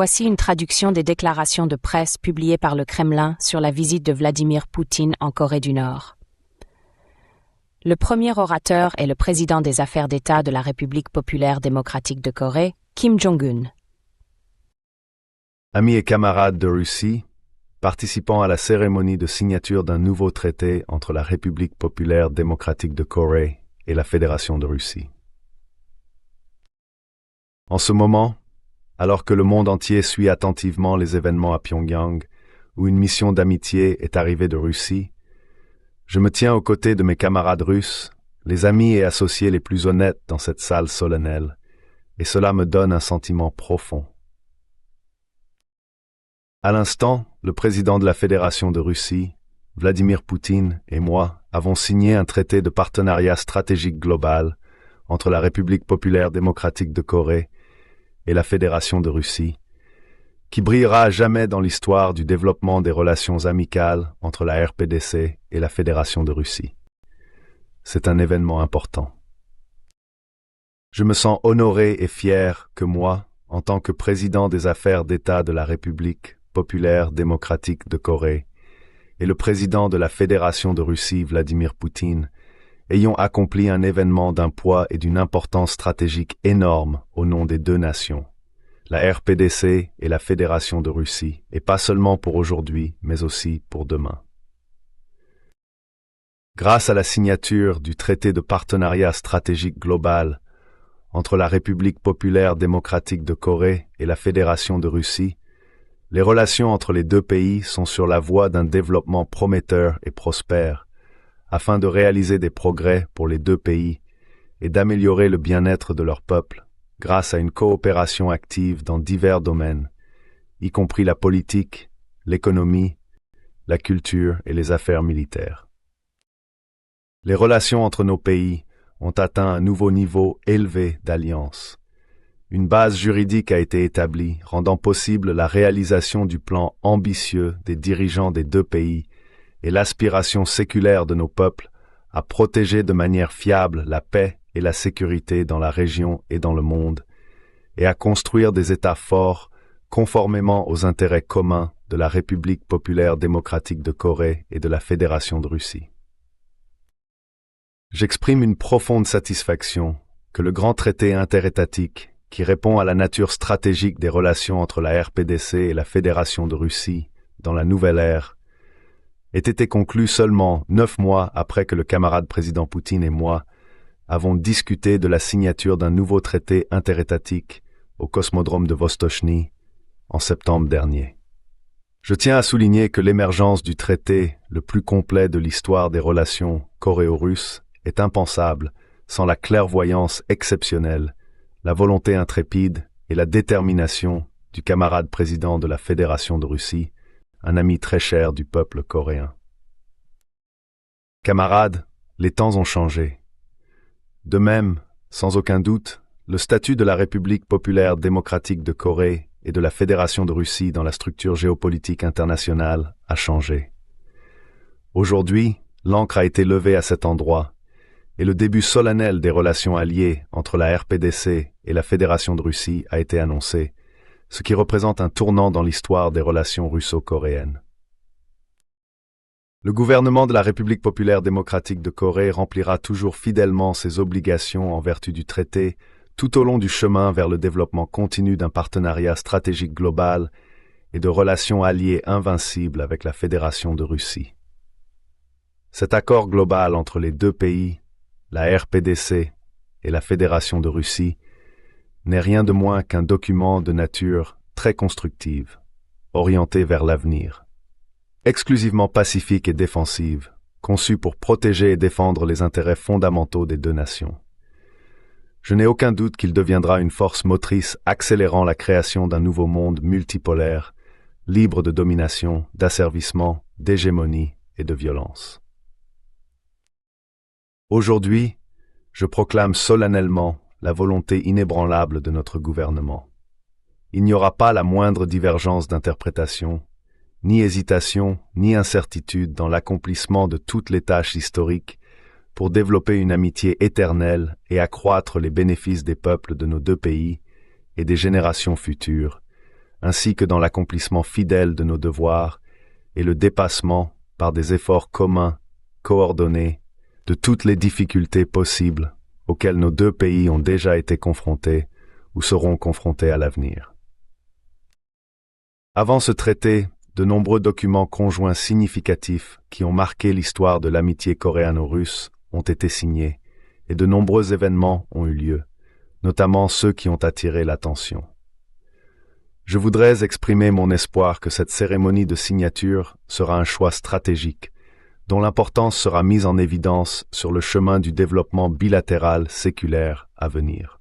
Voici une traduction des déclarations de presse publiées par le Kremlin sur la visite de Vladimir Poutine en Corée du Nord. Le premier orateur est le président des affaires d'État de la République populaire démocratique de Corée, Kim Jong-un. Amis et camarades de Russie, participant à la cérémonie de signature d'un nouveau traité entre la République populaire démocratique de Corée et la Fédération de Russie. En ce moment, alors que le monde entier suit attentivement les événements à Pyongyang, où une mission d'amitié est arrivée de Russie, je me tiens aux côtés de mes camarades russes, les amis et associés les plus honnêtes dans cette salle solennelle, et cela me donne un sentiment profond. À l'instant, le président de la Fédération de Russie, Vladimir Poutine, et moi avons signé un traité de partenariat stratégique global entre la République populaire démocratique de Corée et la Fédération de Russie, qui brillera à jamais dans l'histoire du développement des relations amicales entre la RPDC et la Fédération de Russie. C'est un événement important. Je me sens honoré et fier que moi, en tant que président des affaires d'État de la République populaire démocratique de Corée et le président de la Fédération de Russie, Vladimir Poutine, ayons accompli un événement d'un poids et d'une importance stratégique énorme au nom des deux nations, la RPDC et la Fédération de Russie, et pas seulement pour aujourd'hui, mais aussi pour demain. Grâce à la signature du traité de partenariat stratégique global entre la République populaire démocratique de Corée et la Fédération de Russie, les relations entre les deux pays sont sur la voie d'un développement prometteur et prospère, afin de réaliser des progrès pour les deux pays et d'améliorer le bien-être de leur peuple, grâce à une coopération active dans divers domaines, y compris la politique, l'économie, la culture et les affaires militaires. Les relations entre nos pays ont atteint un nouveau niveau élevé d'alliance. Une base juridique a été établie, rendant possible la réalisation du plan ambitieux des dirigeants des deux pays et l'aspiration séculaire de nos peuples à protéger de manière fiable la paix et la sécurité dans la région et dans le monde, et à construire des États forts conformément aux intérêts communs de la République populaire démocratique de Corée et de la Fédération de Russie. J'exprime une profonde satisfaction que le grand traité interétatique, qui répond à la nature stratégique des relations entre la RPDC et la Fédération de Russie dans la nouvelle ère, ait été conclu seulement 9 mois après que le camarade président Poutine et moi avons discuté de la signature d'un nouveau traité interétatique au cosmodrome de Vostochny en septembre dernier. Je tiens à souligner que l'émergence du traité le plus complet de l'histoire des relations coréo-russes est impensable sans la clairvoyance exceptionnelle, la volonté intrépide et la détermination du camarade président de la Fédération de Russie, un ami très cher du peuple coréen. Camarades, les temps ont changé. De même, sans aucun doute, le statut de la République populaire démocratique de Corée et de la Fédération de Russie dans la structure géopolitique internationale a changé. Aujourd'hui, l'ancre a été levée à cet endroit, et le début solennel des relations alliées entre la RPDC et la Fédération de Russie a été annoncé, ce qui représente un tournant dans l'histoire des relations russo-coréennes. Le gouvernement de la République populaire démocratique de Corée remplira toujours fidèlement ses obligations en vertu du traité tout au long du chemin vers le développement continu d'un partenariat stratégique global et de relations alliées invincibles avec la Fédération de Russie. Cet accord global entre les deux pays, la RPDC et la Fédération de Russie, n'est rien de moins qu'un document de nature très constructive, orienté vers l'avenir. Exclusivement pacifique et défensive, conçue pour protéger et défendre les intérêts fondamentaux des deux nations. Je n'ai aucun doute qu'il deviendra une force motrice accélérant la création d'un nouveau monde multipolaire, libre de domination, d'asservissement, d'hégémonie et de violence. Aujourd'hui, je proclame solennellement la volonté inébranlable de notre gouvernement. Il n'y aura pas la moindre divergence d'interprétation, ni hésitation, ni incertitude dans l'accomplissement de toutes les tâches historiques pour développer une amitié éternelle et accroître les bénéfices des peuples de nos deux pays et des générations futures, ainsi que dans l'accomplissement fidèle de nos devoirs et le dépassement, par des efforts communs, coordonnés, de toutes les difficultés possibles auxquelles nos deux pays ont déjà été confrontés ou seront confrontés à l'avenir. Avant ce traité, de nombreux documents conjoints significatifs qui ont marqué l'histoire de l'amitié coréano-russe ont été signés et de nombreux événements ont eu lieu, notamment ceux qui ont attiré l'attention. Je voudrais exprimer mon espoir que cette cérémonie de signature sera un choix stratégique, dont l'importance sera mise en évidence sur le chemin du développement bilatéral séculaire à venir,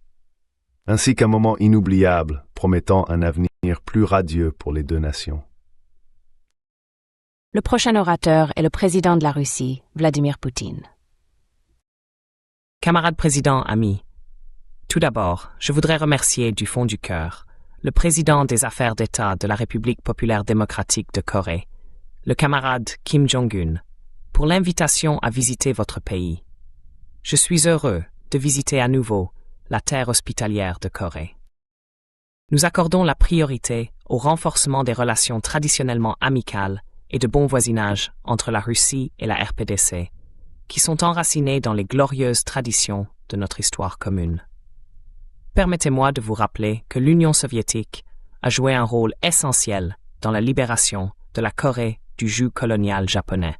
ainsi qu'un moment inoubliable promettant un avenir plus radieux pour les deux nations. Le prochain orateur est le président de la Russie, Vladimir Poutine. Camarades présidents, amis, tout d'abord, je voudrais remercier du fond du cœur le président des affaires d'État de la République populaire démocratique de Corée, le camarade Kim Jong-un, pour l'invitation à visiter votre pays. Je suis heureux de visiter à nouveau la terre hospitalière de Corée. Nous accordons la priorité au renforcement des relations traditionnellement amicales et de bon voisinage entre la Russie et la RPDC, qui sont enracinées dans les glorieuses traditions de notre histoire commune. Permettez-moi de vous rappeler que l'Union soviétique a joué un rôle essentiel dans la libération de la Corée du joug colonial japonais.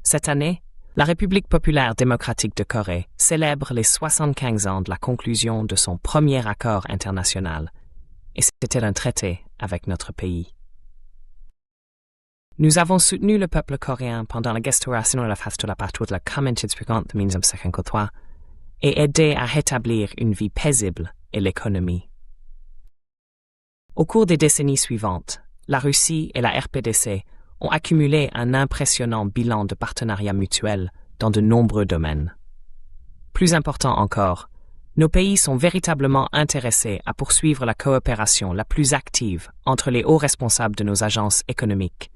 Cette année, la République populaire démocratique de Corée célèbre les 75 ans de la conclusion de son premier accord international, et c'était un traité avec notre pays. Nous avons soutenu le peuple coréen pendant la restauration de la phase de la partie de la Comintid-Sprigant de 1953 et aidé à rétablir une vie paisible et l'économie. Au cours des décennies suivantes, la Russie et la RPDC ont accumulé un impressionnant bilan de partenariat mutuel dans de nombreux domaines. Plus important encore, nos pays sont véritablement intéressés à poursuivre la coopération la plus active entre les hauts responsables de nos agences économiques,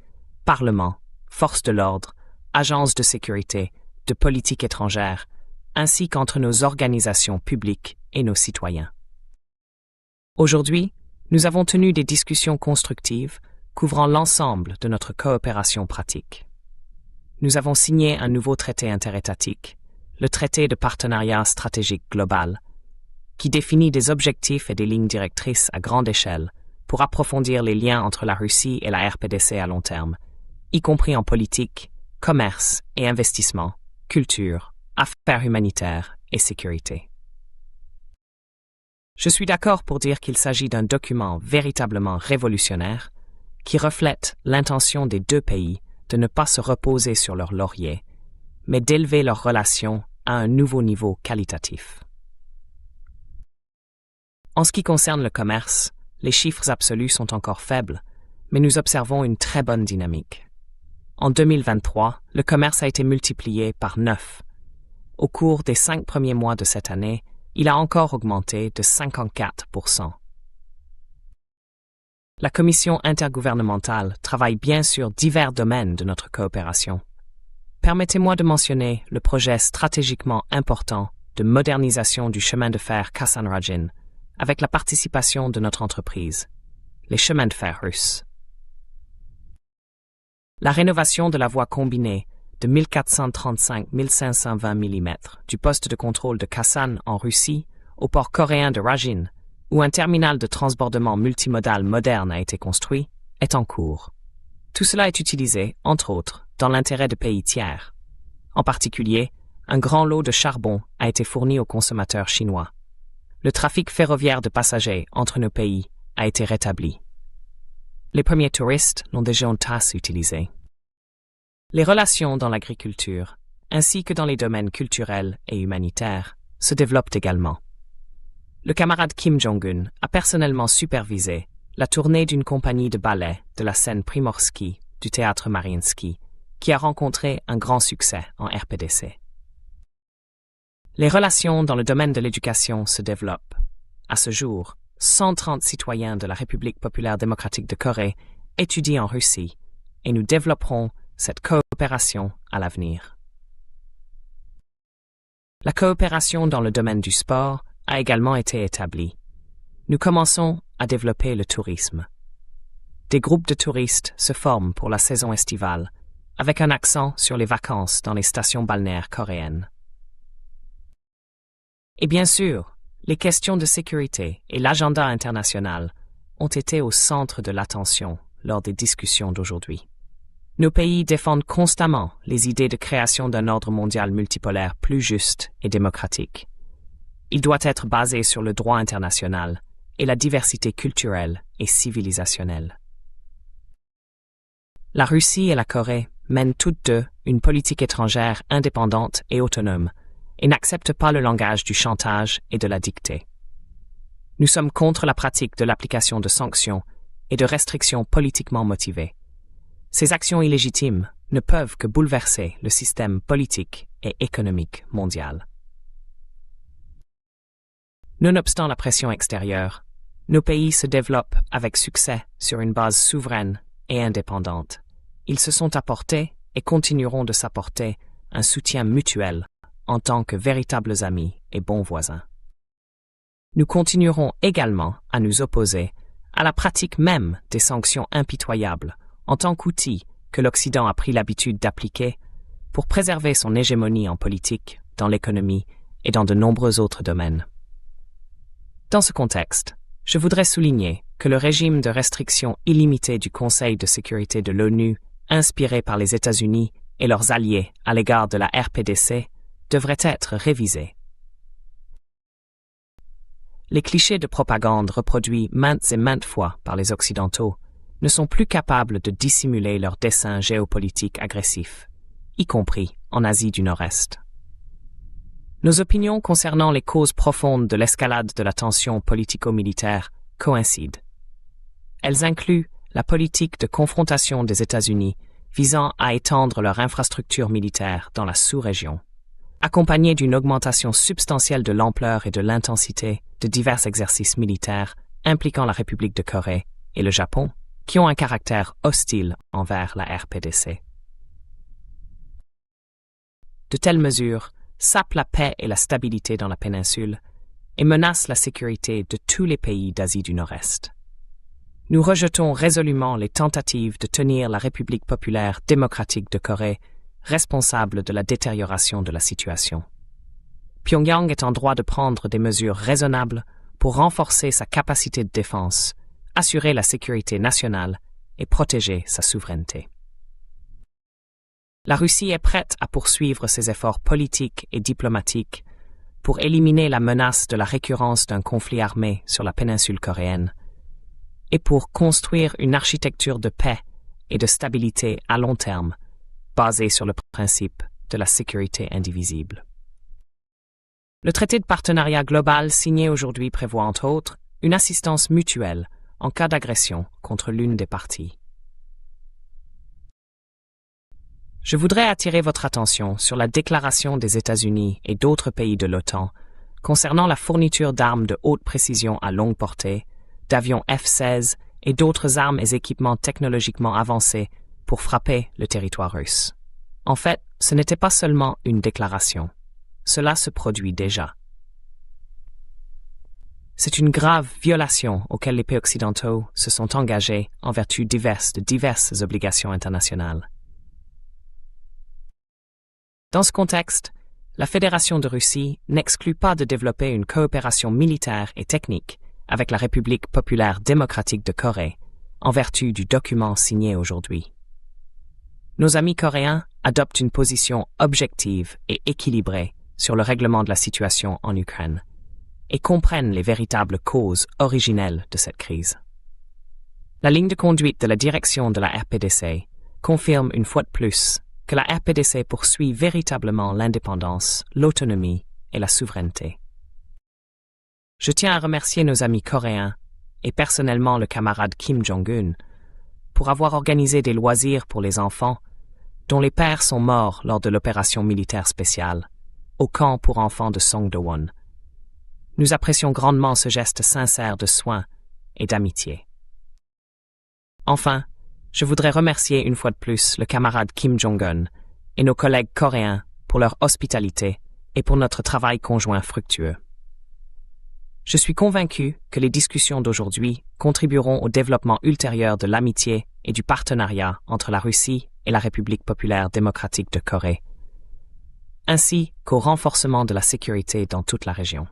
Parlement, forces de l'ordre, agences de sécurité, de politique étrangère, ainsi qu'entre nos organisations publiques et nos citoyens. Aujourd'hui, nous avons tenu des discussions constructives couvrant l'ensemble de notre coopération pratique. Nous avons signé un nouveau traité interétatique, le traité de partenariat stratégique global, qui définit des objectifs et des lignes directrices à grande échelle pour approfondir les liens entre la Russie et la RPDC à long terme, y compris en politique, commerce et investissement, culture, affaires humanitaires et sécurité. Je suis d'accord pour dire qu'il s'agit d'un document véritablement révolutionnaire qui reflète l'intention des deux pays de ne pas se reposer sur leurs lauriers, mais d'élever leurs relations à un nouveau niveau qualitatif. En ce qui concerne le commerce, les chiffres absolus sont encore faibles, mais nous observons une très bonne dynamique. En 2023, le commerce a été multiplié par 9. Au cours des 5 premiers mois de cette année, il a encore augmenté de 54%. La Commission intergouvernementale travaille bien sur divers domaines de notre coopération. Permettez-moi de mentionner le projet stratégiquement important de modernisation du chemin de fer Kasan-Rajin, avec la participation de notre entreprise, les chemins de fer russes. La rénovation de la voie combinée de 1435-1520 mm du poste de contrôle de Kasan en Russie au port coréen de Rajin, où un terminal de transbordement multimodal moderne a été construit, est en cours. Tout cela est utilisé, entre autres, dans l'intérêt de pays tiers. En particulier, un grand lot de charbon a été fourni aux consommateurs chinois. Le trafic ferroviaire de passagers entre nos pays a été rétabli. Les premiers touristes l'ont déjà en tasse utilisé. Les relations dans l'agriculture, ainsi que dans les domaines culturels et humanitaires, se développent également. Le camarade Kim Jong-un a personnellement supervisé la tournée d'une compagnie de ballet de la scène Primorsky du théâtre Mariinsky, qui a rencontré un grand succès en RPDC. Les relations dans le domaine de l'éducation se développent. À ce jour, 130 citoyens de la République populaire démocratique de Corée étudient en Russie, et nous développerons cette coopération à l'avenir. La coopération dans le domaine du sport a également été établie. Nous commençons à développer le tourisme, des groupes de touristes se forment pour la saison estivale, avec un accent sur les vacances dans les stations balnéaires coréennes. Et bien sûr, les questions de sécurité et l'agenda international ont été au centre de l'attention lors des discussions d'aujourd'hui. Nos pays défendent constamment les idées de création d'un ordre mondial multipolaire plus juste et démocratique. Il doit être basé sur le droit international et la diversité culturelle et civilisationnelle. La Russie et la Corée mènent toutes deux une politique étrangère indépendante et autonome et n'acceptent pas le langage du chantage et de la dictée. Nous sommes contre la pratique de l'application de sanctions et de restrictions politiquement motivées. Ces actions illégitimes ne peuvent que bouleverser le système politique et économique mondial. Nonobstant la pression extérieure, nos pays se développent avec succès sur une base souveraine et indépendante. Ils se sont apportés et continueront de s'apporter un soutien mutuel en tant que véritables amis et bons voisins. Nous continuerons également à nous opposer à la pratique même des sanctions impitoyables en tant qu'outil que l'Occident a pris l'habitude d'appliquer pour préserver son hégémonie en politique, dans l'économie et dans de nombreux autres domaines. Dans ce contexte, je voudrais souligner que le régime de restriction illimitée du Conseil de sécurité de l'ONU, inspiré par les États-Unis et leurs alliés à l'égard de la RPDC, devrait être révisé. Les clichés de propagande reproduits maintes et maintes fois par les Occidentaux ne sont plus capables de dissimuler leurs desseins géopolitiques agressifs, y compris en Asie du Nord-Est. Nos opinions concernant les causes profondes de l'escalade de la tension politico-militaire coïncident. Elles incluent la politique de confrontation des États-Unis visant à étendre leur infrastructure militaire dans la sous-région, accompagnée d'une augmentation substantielle de l'ampleur et de l'intensité de divers exercices militaires impliquant la République de Corée et le Japon, qui ont un caractère hostile envers la RPDC. De telles mesures sapent la paix et la stabilité dans la péninsule et menacent la sécurité de tous les pays d'Asie du Nord-Est. Nous rejetons résolument les tentatives de tenir la République populaire démocratique de Corée responsable de la détérioration de la situation. Pyongyang est en droit de prendre des mesures raisonnables pour renforcer sa capacité de défense, assurer la sécurité nationale et protéger sa souveraineté. La Russie est prête à poursuivre ses efforts politiques et diplomatiques pour éliminer la menace de la récurrence d'un conflit armé sur la péninsule coréenne et pour construire une architecture de paix et de stabilité à long terme basée sur le principe de la sécurité indivisible. Le traité de partenariat global signé aujourd'hui prévoit entre autres une assistance mutuelle en cas d'agression contre l'une des parties. Je voudrais attirer votre attention sur la déclaration des États-Unis et d'autres pays de l'OTAN concernant la fourniture d'armes de haute précision à longue portée, d'avions F-16 et d'autres armes et équipements technologiquement avancés pour frapper le territoire russe. En fait, ce n'était pas seulement une déclaration. Cela se produit déjà. C'est une grave violation auquel les pays occidentaux se sont engagés en vertu de diverses obligations internationales. Dans ce contexte, la Fédération de Russie n'exclut pas de développer une coopération militaire et technique avec la République populaire démocratique de Corée, en vertu du document signé aujourd'hui. Nos amis coréens adoptent une position objective et équilibrée sur le règlement de la situation en Ukraine et comprennent les véritables causes originelles de cette crise. La ligne de conduite de la direction de la RPDC confirme une fois de plus que la RPDC poursuit véritablement l'indépendance, l'autonomie et la souveraineté. Je tiens à remercier nos amis coréens et personnellement le camarade Kim Jong-un pour avoir organisé des loisirs pour les enfants dont les pères sont morts lors de l'opération militaire spéciale au camp pour enfants de Songdo-won. Nous apprécions grandement ce geste sincère de soin et d'amitié. Enfin, je voudrais remercier une fois de plus le camarade Kim Jong-un et nos collègues coréens pour leur hospitalité et pour notre travail conjoint fructueux. Je suis convaincu que les discussions d'aujourd'hui contribueront au développement ultérieur de l'amitié et du partenariat entre la Russie et la République populaire démocratique de Corée, ainsi qu'au renforcement de la sécurité dans toute la région.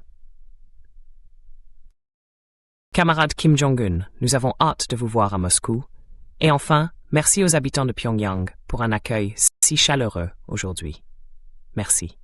Camarade Kim Jong-un, nous avons hâte de vous voir à Moscou. Et enfin, merci aux habitants de Pyongyang pour un accueil si chaleureux aujourd'hui. Merci.